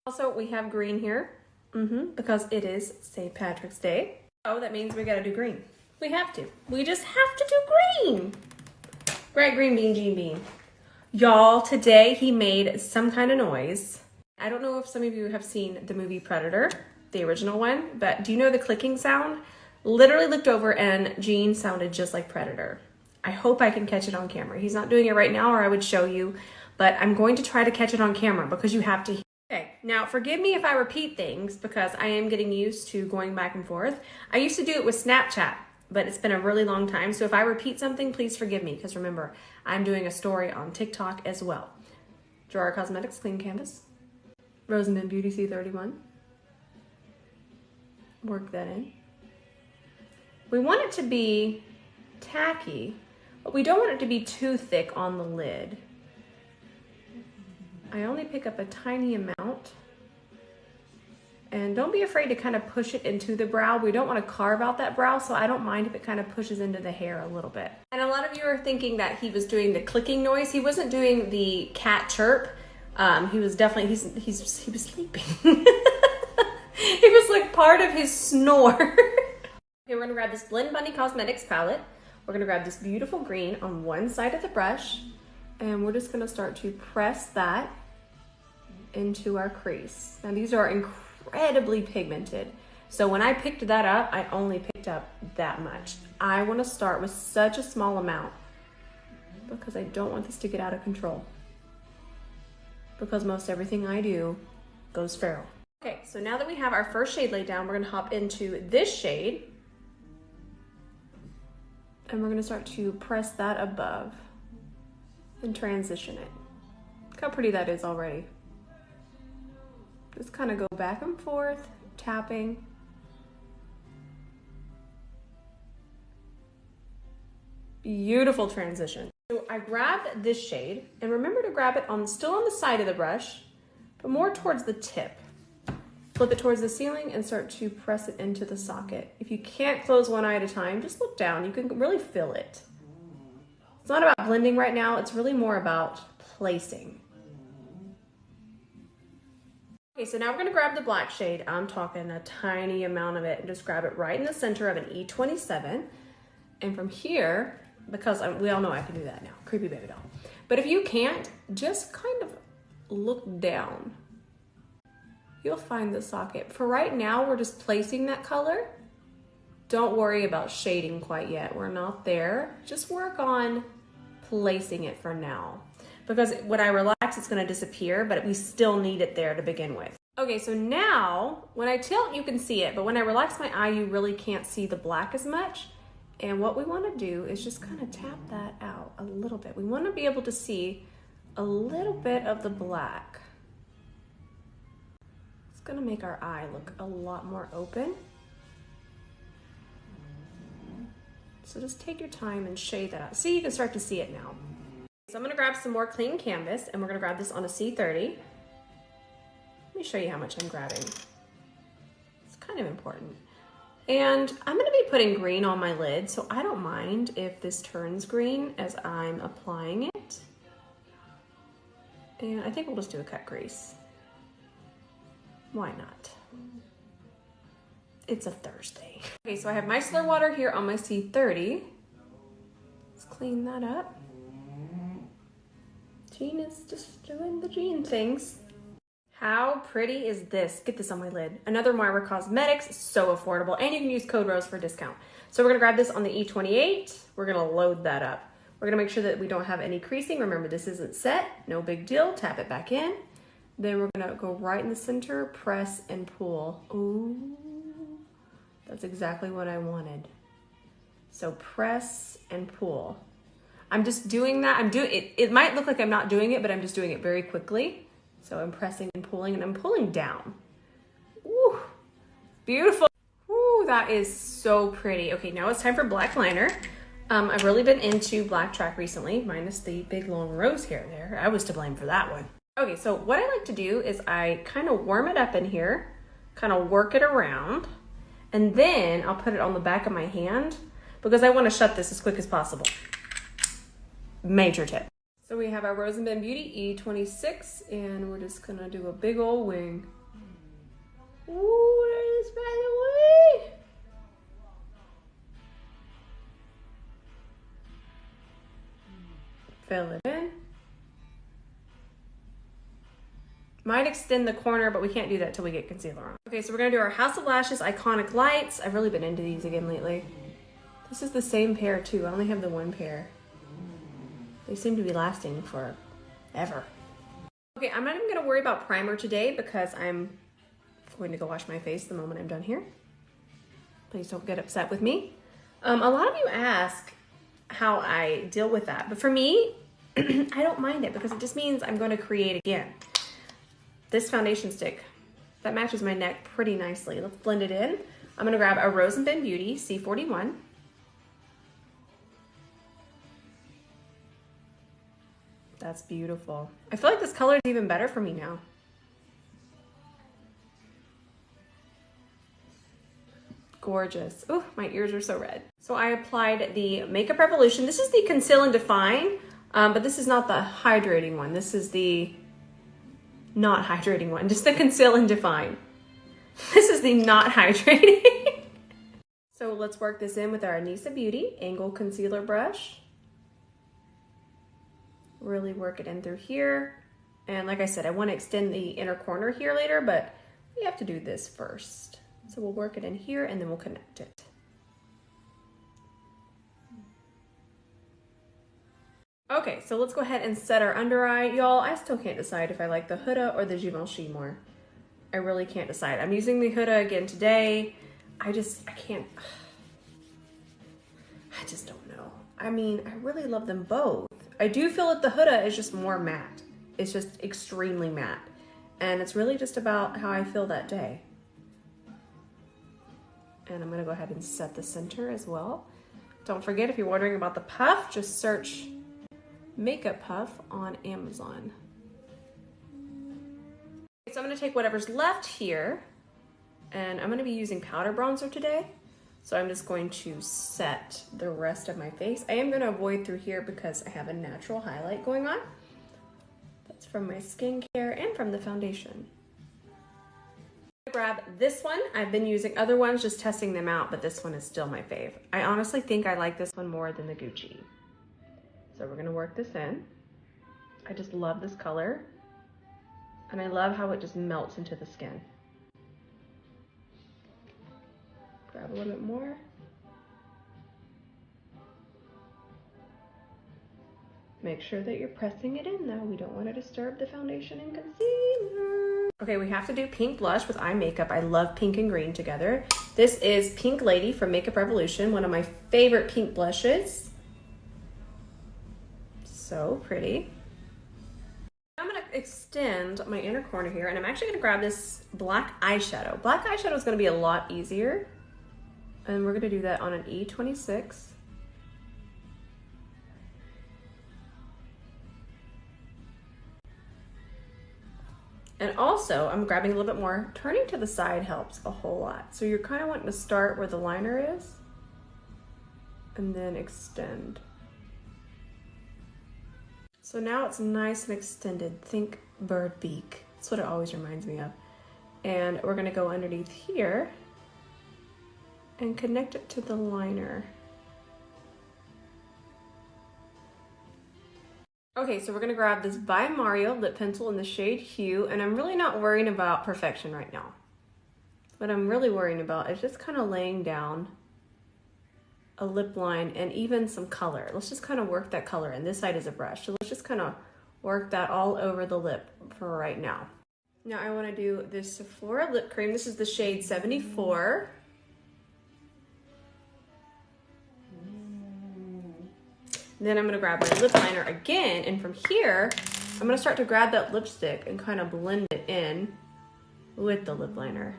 Also, we have green here, because it is St. Patrick's Day. Oh, that means we gotta do green. We have to. We just have to do green. Right, green bean, Jean bean. Y'all, today he made some kind of noise. I don't know if some of you have seen the movie Predator, the original one, but do you know the clicking sound? Literally looked over and Jean sounded just like Predator. I hope I can catch it on camera. He's not doing it right now or I would show you, but I'm going to try to catch it on camera because you have to hear. Okay, now forgive me if I repeat things because I am getting used to going back and forth. I used to do it with Snapchat, but it's been a really long time. So if I repeat something, please forgive me because remember, I'm doing a story on TikTok as well. Aurora Cosmetics Clean Canvas. Rosamond Beauty C31. Work that in. We want it to be tacky, but we don't want it to be too thick on the lid. I only pick up a tiny amount. And don't be afraid to kind of push it into the brow. We don't want to carve out that brow, so I don't mind if it kind of pushes into the hair a little bit. And a lot of you are thinking that he was doing the clicking noise. He wasn't doing the cat chirp. He was definitely, he was sleeping. It was like part of his snore. Okay, we're gonna grab this Blend Bunny Cosmetics palette. We're gonna grab this beautiful green on one side of the brush, and we're just gonna start to press that into our crease. Now these are incredibly pigmented. So when I picked that up, I only picked up that much. I wanna start with such a small amount because I don't want this to get out of control. Because most everything I do goes feral. Okay, so now that we have our first shade laid down, we're gonna hop into this shade and we're gonna start to press that above and transition it. Look how pretty that is already. Just kind of go back and forth, tapping. Beautiful transition. So I grabbed this shade, and remember to grab it still on the side of the brush, but more towards the tip. Flip it towards the ceiling and start to press it into the socket. If you can't close one eye at a time, just look down. You can really feel it. It's not about blending right now. It's really more about placing. Okay, so now we're gonna grab the black shade. I'm talking a tiny amount of it and just grab it right in the center of an E27. And from here, because we all know I can do that now, creepy baby doll. But if you can't, just kind of look down. You'll find the socket. For right now, we're just placing that color. Don't worry about shading quite yet. We're not there. Just work on placing it for now. Because when I relax, it's gonna disappear, but we still need it there to begin with. Okay, so now, when I tilt, you can see it, but when I relax my eye, you really can't see the black as much. And what we wanna do is just kind of tap that out a little bit. We wanna be able to see a little bit of the black. It's gonna make our eye look a lot more open. So just take your time and shade that out. See, you can start to see it now. So I'm gonna grab some more clean canvas and we're gonna grab this on a C30. Let me show you how much I'm grabbing. It's kind of important. And I'm gonna be putting green on my lid, so I don't mind if this turns green as I'm applying it. And I think we'll just do a cut crease. Why not? It's a Thursday. Okay, so I have micellar water here on my C30. Let's clean that up. Jean is just doing the Jean things. How pretty is this? Get this on my lid. Another Moira Cosmetics, so affordable, and you can use code ROSE for a discount. So we're gonna grab this on the E28. We're gonna load that up. We're gonna make sure that we don't have any creasing. Remember, this isn't set, no big deal. Tap it back in. Then we're gonna go right in the center, press and pull. Ooh, that's exactly what I wanted. So press and pull. I'm just doing that. I'm doing it. It might look like I'm not doing it, but I'm just doing it very quickly. So I'm pressing and I'm pulling down. Ooh, beautiful. Ooh, that is so pretty. Okay, now it's time for black liner. I've really been into black track recently, minus the big long rose hair there. I was to blame for that one. Okay, so what I like to do is I kind of warm it up in here, kind of work it around, and then I'll put it on the back of my hand because I want to shut this as quick as possible. Major tip. So we have our Rosamond Beauty E26 and we're just gonna do a big old wing. Ooh, there's by the way. Fill it in. Might extend the corner, but we can't do that till we get concealer on. Okay, so we're gonna do our House of Lashes Iconic Lights. I've really been into these again lately. This is the same pair too. I only have the one pair. They seem to be lasting forever. Okay, I'm not even gonna worry about primer today because I'm going to go wash my face the moment I'm done here. Please don't get upset with me. A lot of you ask how I deal with that, but for me, I don't mind it because it just means I'm going to create again. This foundation stick, that matches my neck pretty nicely. Let's blend it in. I'm gonna grab a Rose & Ben Beauty C41. That's beautiful. I feel like this color is even better for me now. Gorgeous. Oh, my ears are so red. So I applied the Makeup Revolution. This is the Conceal and Define, but this is not the hydrating one. This is the not hydrating one, just the Conceal and Define. This is the not hydrating. So let's work this in with our Anissa Beauty Angle Concealer Brush. Really work it in through here. And like I said, I want to extend the inner corner here later, but we have to do this first. So we'll work it in here and then we'll connect it. Okay, so let's go ahead and set our under eye. Y'all, I still can't decide if I like the Huda or the Givenchy more. I really can't decide. I'm using the Huda again today. I just don't know. I mean, I really love them both. I do feel that the Huda is just more matte. It's just extremely matte. And it's really just about how I feel that day. And I'm gonna go ahead and set the center as well. Don't forget, if you're wondering about the puff, just search Makeup Puff on Amazon. So I'm gonna take whatever's left here, and I'm gonna be using powder bronzer today. So I'm just going to set the rest of my face. I am gonna avoid through here because I have a natural highlight going on. That's from my skincare and from the foundation. I'm gonna grab this one. I've been using other ones, just testing them out, but this one is still my fave. I honestly think I like this one more than the Gucci. So we're gonna work this in. I just love this color. And I love how it just melts into the skin. Grab a little bit more. Make sure that you're pressing it in though. We don't want to disturb the foundation and concealer. Okay, we have to do pink blush with eye makeup. I love pink and green together. This is Pink Lady from Makeup Revolution, one of my favorite pink blushes. So pretty. I'm gonna extend my inner corner here, and I'm actually gonna grab this black eyeshadow. Black eyeshadow is gonna be a lot easier, and we're gonna do that on an E26. And also, I'm grabbing a little bit more. Turning to the side helps a whole lot. So you're kind of wanting to start where the liner is, and then extend. So now it's nice and extended. Think bird beak. That's what it always reminds me of. And we're gonna go underneath here and connect it to the liner. Okay, so we're gonna grab this by Mario lip pencil in the shade Hue, and I'm really not worrying about perfection right now. What I'm really worrying about is just kind of laying down a lip line and even some color. Let's just kind of work that color, and this side is a brush. So let's just kind of work that all over the lip for right now. Now I want to do this Sephora lip cream. This is the shade 74. Then I'm gonna grab my lip liner again, and from here, I'm gonna start to grab that lipstick and kind of blend it in with the lip liner.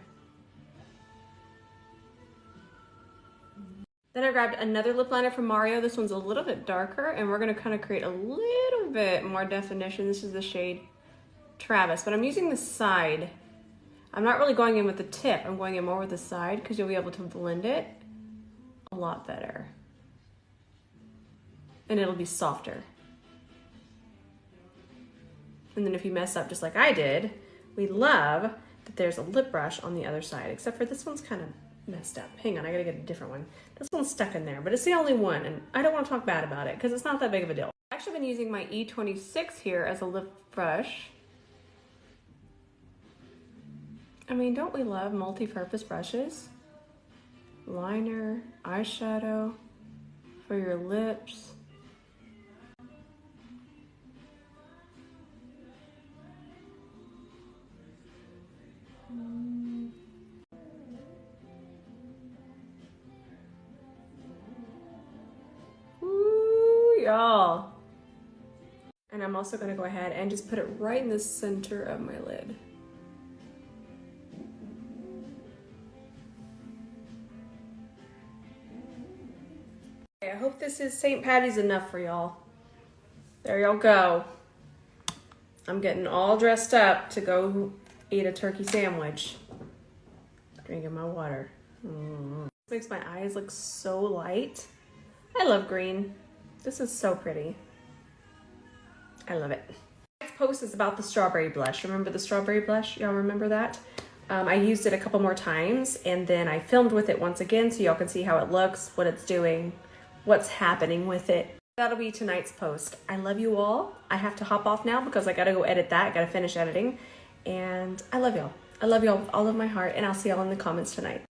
Then I grabbed another lip liner from Mario. This one's a little bit darker, and we're gonna kind of create a little bit more definition. This is the shade Travis, but I'm using the side. I'm not really going in with the tip. I'm going in more with the side because you'll be able to blend it a lot better. And it'll be softer. And then if you mess up just like I did, we love that there's a lip brush on the other side, except for this one's kind of messed up. Hang on, I gotta get a different one. This one's stuck in there, but it's the only one, and I don't want to talk bad about it because it's not that big of a deal. I've actually been using my E26 here as a lip brush. I mean, don't we love multi-purpose brushes? Liner, eyeshadow for your lips. Ooh, y'all. And I'm also gonna go ahead and just put it right in the center of my lid. Okay, I hope this is St. Patty's enough for y'all. There y'all go. I'm getting all dressed up to go eat a turkey sandwich. Drinking my water. This makes my eyes look so light. I love green. This is so pretty. I love it. Next post is about the strawberry blush. Remember the strawberry blush? Y'all remember that? I used it a couple more times and then I filmed with it once again so y'all can see how it looks, what it's doing, what's happening with it. That'll be tonight's post. I love you all. I have to hop off now because I gotta go edit that. I gotta finish editing. And I love y'all. I love y'all with all of my heart, and I'll see y'all in the comments tonight.